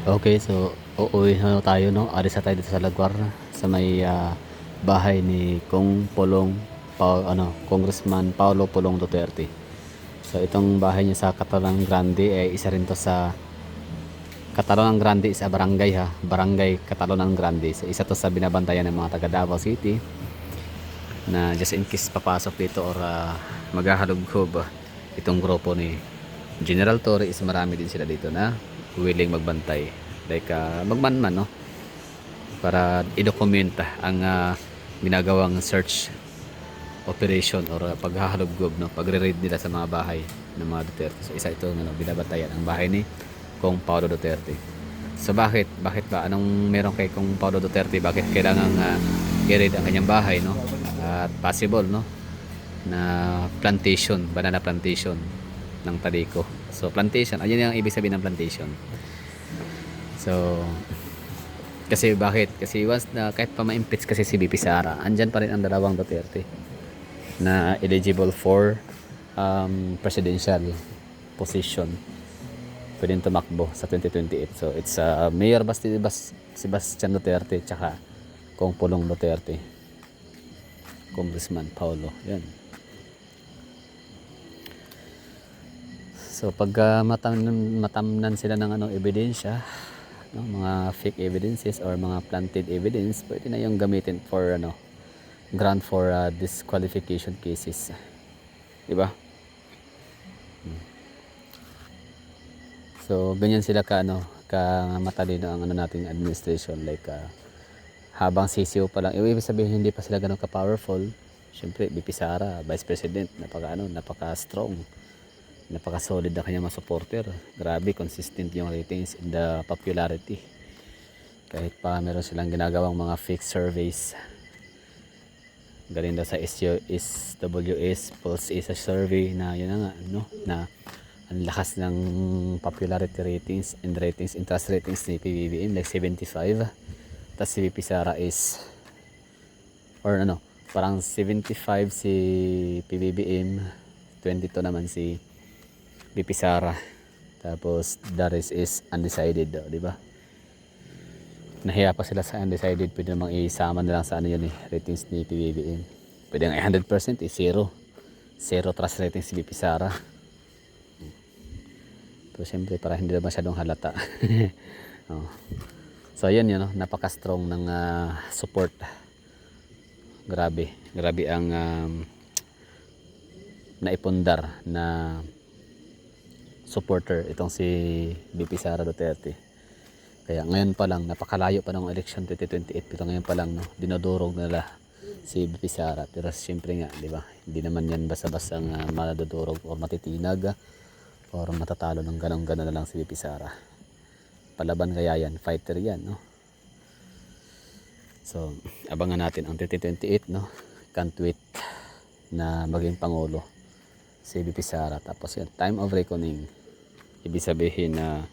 Okay, so uuwi na tayo, no? Alis na tayo dito sa Laguar sa may bahay ni Congressman Paulo Pulong Duterte. So itong bahay niya sa Catalan Grande ay isa rin to sa Catalonan Grande, sa barangay, barangay Catalonan Grande. So isa to sa binabantayan ng mga taga Davao City na just in case papasok dito or maghahalughob itong grupo ni General Torre, is marami din sila dito na willing magbantay, like magmanman, no, para i-dokumenta ang ginagawang search operation or paghahaluggob, no, pagre-raid nila sa mga bahay ng mga Duterte. So isa ito, no, binabantayan ang bahay ni Kong Paulo Duterte. So bakit ba anong meron kay Kong Paulo Duterte, bakit kailangan i-raid ang kanyang bahay, no? At possible, no, na plantation, banana plantation ng Talico. So plantation, ayun yung ibig sabihin ng plantation. So kasi bakit? Kasi once na kahit pa ma-impeach kasi si BP Sara, andyan pa rin ang dalawang Duterte na eligible for presidential position. Pwedeng tumakbo sa 2028. So it's Mayor Sebastian Duterte tsaka Kong Pulong Duterte. Congressman Paulo. Yan. So pag matamnan sila ng ebidensya, no, mga fake evidences or mga planted evidence, pwede na yung gamitin for grant for disqualification cases. 'Di ba? So ganyan sila ka matalino ang nating administration, like habang CCO pa lang, ibig sabihin hindi pa sila ganun ka-powerful. Siyempre, BP Sara, Vice President, napaka-strong, napaka-solid na kanyang mga supporter. Grabe, consistent yung ratings and the popularity. Kahit pa meron silang ginagawang mga fake surveys. Galing daw sa SWS, Pulse isa survey na yun na nga, no? Na ang lakas ng popularity ratings and interest ratings ni PBBM, like 75. Tapos si BP Sara is parang 75 si PBBM, 22 naman si BP Sara. Tapos the rest is undecided, di ba? Nahiya pa sila sa undecided, pwede namang isama na lang sa yun ratings ni PBBM. Pwede nga 100% zero trust ratings si BP Sara. Pero siyempre para hindi na masyadong halata. Oh. So yun napaka-strong ng support. Grabe ang naipundar na supporter itong si BP Sara Duterte. Kaya ngayon pa lang, napakalayo pa ng election 2028, pero ngayon pa lang dinodurog nila si BP Sara. Pero siyempre nga, di ba, hindi naman yan basta-basta madudurog o matitinag or matatalo ng ganun-ganun na lang si BP Sara. Palaban kaya yan, fighter yan, no? So abangan natin ang 2028, no? Can't wait na maging pangulo si BP Sara. Tapos yun, time of reckoning, ibig sabihin na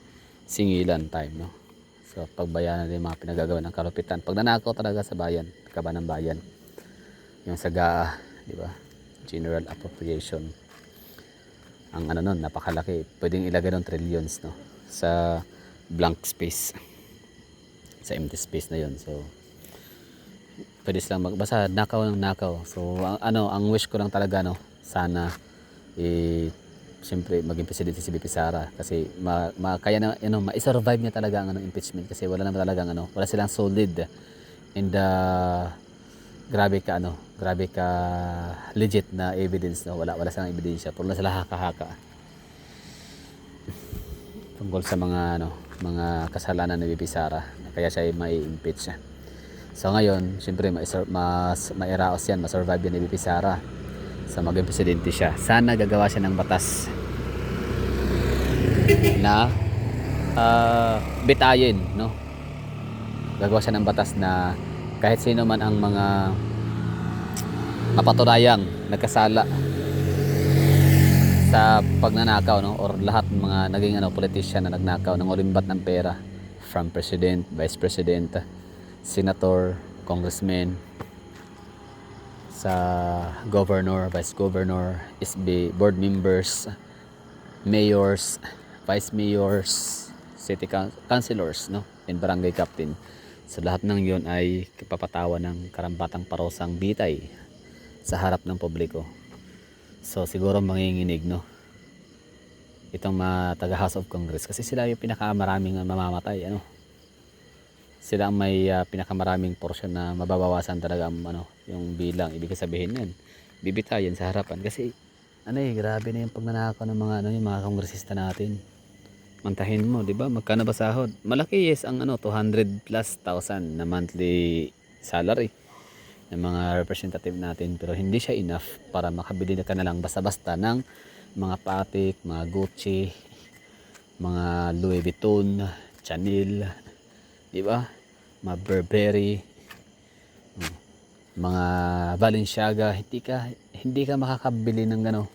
singilan time, no? So pagbayanan din mga pinagagawa ng kalupitan, pag nanakaw talaga sa bayan, kaban ng bayan, yung sagaa, di ba, general appropriation, ang nun, napakalaki, pwedeng ilagay ng trillions, no, sa blank space, sa empty space na yun. So pwede silang magbasa nakaw ng nakaw. So ang wish ko lang talaga, sana siyempre maging presidente si BP Sara, kasi kaya na ma-survive niya talaga ang impeachment, kasi wala naman talagang wala silang solid and grabe ka legit na evidence, wala silang ebidensya, puro na sila haka-haka tungkol sa mga kasalanan ni BP Sara, kaya siya ay mai-impeach. So ngayon, siyempre mairaos yan, ma-survive yan ni BP Sara sa maging presidente siya. Sana gagawa siya ng batas na bitayin, no? Gagawa siya ng batas na kahit sino man ang mga mapatunayang nagkasala sa pagnanakaw, or lahat ng mga naging politician na nagnakaw ng ulimbat ng pera, from president, vice president, senator, congressman, sa governor, vice governor, SB board members, mayors, vice mayors, councilors, no, and barangay captain. So lahat ng yon ay papatawan ng karambatang parosang bitay sa harap ng publiko. So siguro manginginig, no, itong mga taga House of Congress kasi sila yung pinakamaraming mamamatay, ano, sila ang may pinakamaraming porsyon na mababawasan talaga ang, ano, yung bilang. Ibig sabihin yan, bibitayin sa harapan kasi ano grabe na yung pagnanakaw ng mga, ano, yung mga kongresista natin. Mantahin mo, di ba? Magkano ba sahod? Malaki, yes, ang ano, 200 plus thousand na monthly salary ng mga representative natin, pero hindi siya enough para makabili ka na lang basta-basta ng mga Patek, mga Gucci, mga Louis Vuitton, Chanel, di ba? Mga Burberry, mga Balenciaga. Hindi ka makakabili ng gano,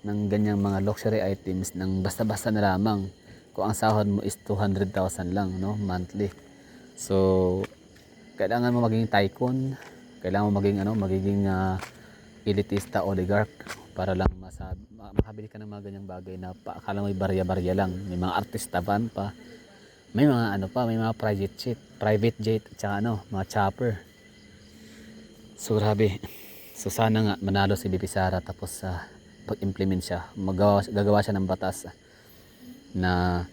ng ganyang mga luxury items ng basta-basta na lamang kung ang sahod mo is 200,000 lang, no, monthly. So kailangan mo maging tycoon, kailangan mo maging, ano, magiging elitista, oligarch para lang makabili ka ng mga ganyang bagay na akala mo barya-barya lang. May mga artista van pa, may mga ano pa, may mga private jet at saka ano, mga chopper. So grabe. So sana nga manalo si BP Sara, tapos pag-implement siya, gagawa siya ng batas na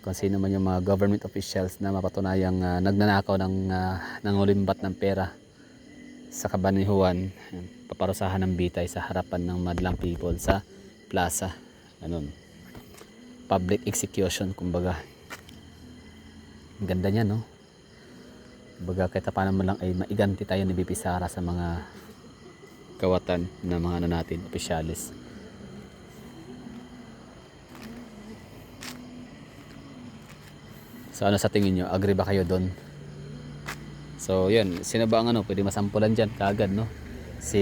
kung sino man yung mga government officials na mapatunayang nagnanakaw ng nangulimbat ng pera sa kabanihuan, paparusahan ng bitay sa harapan ng madlang people sa plaza. Ganun. Public execution, kumbaga. Ang ganda niya, no? Kumbaga kahit paano mo lang ay maiganti tayo ni BP Sara sa mga kawatan ng mga ano natin, opisyalis. So ano sa tingin nyo? Agree ba kayo doon? So yun, sino ba ang ano, pwede masampulan dyan kaagad, no? Si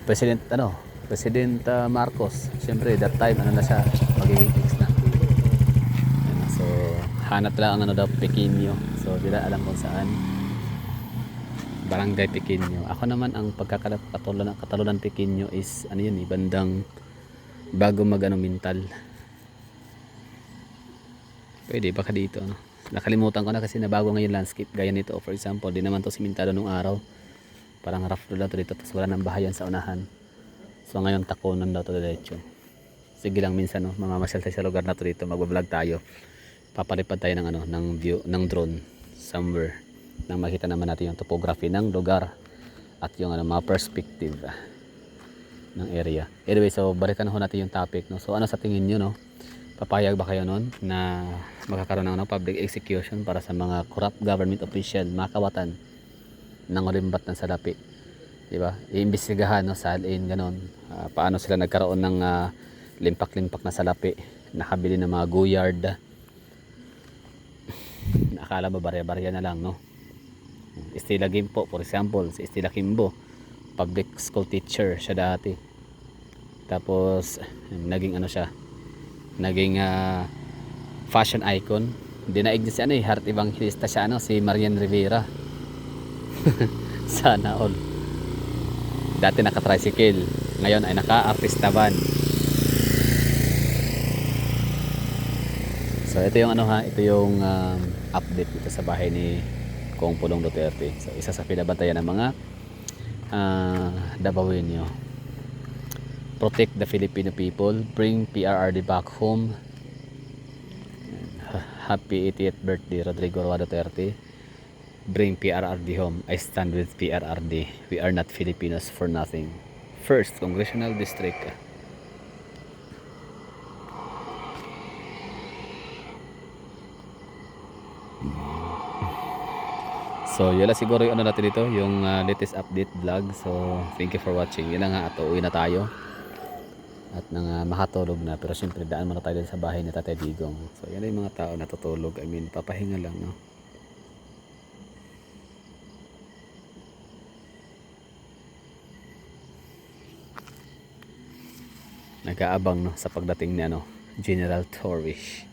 President Marcos. Siyempre that time ano na siya, magiging ex na. Yan, so hanap lang ang ano daw, Pequeño. So di na alam kung saan. Barangay Pequeño. Ako naman ang Katalunan Pequeño is ano yun, bandang bago Mintal. Pwede baka dito, ano. Nakalimutan ko na kasi nabago ngayon landscape gaya nito. For example, di naman to simentado nung araw. Parang rough road lang to dito, tapos wala nang bahayan sa unahan. So ngayon takunan daw to diretso. Sige lang minsan, no, mamamasyal tayo sa lugar na to dito, magbablog tayo. Papalipad tayo ng ano, ng view ng drone somewhere nang makita naman natin yung topography ng lugar at yung ano, mga perspective ng area. Anyway, so balikan ho natin yung topic, no. So ano sa tingin niyo, no? Papayag ba kayo noon na magkakaroon ng public execution para sa mga corrupt government official, mga kawatan ng ulimbat ng salapi, di ba? Iimbestigahan, no, salin ganon, paano sila nagkaroon ng limpak-limpak na salapi, nakabili ng mga guyard, nakala mo barya-barya na lang, no? Estila Gimpo, for example, si Estila Kimbo, public school teacher siya dati, tapos naging ano siya, naging fashion icon. Dinaig niya si ano, heart evangelista siya, ano, si Marian Rivera. Sana all. Dati naka-tricycle, ngayon ay naka-artista van. So ito yung ano ito yung update dito sa bahay ni Kong Pulong Duterte. So isa sa pinabantayan ng mga Dabawenyo. Protect the Filipino people, bring PRRD back home. Happy 80th birthday Rodrigo Roa Duterte. Bring PRRD home. I stand with PRRD. We are not Filipinos for nothing. First Congressional District. So yun lang siguro yung ano natin dito, yung latest update vlog. So thank you for watching. Yun lang nga, at uwi na tayo at nang makatulog na, pero syempre daan muna tayo sa bahay ni Tatay Digong. So yan yung mga tao natutulog, I mean papahinga lang, no. Nag-aabang, no, sa pagdating ni ano, General Torres.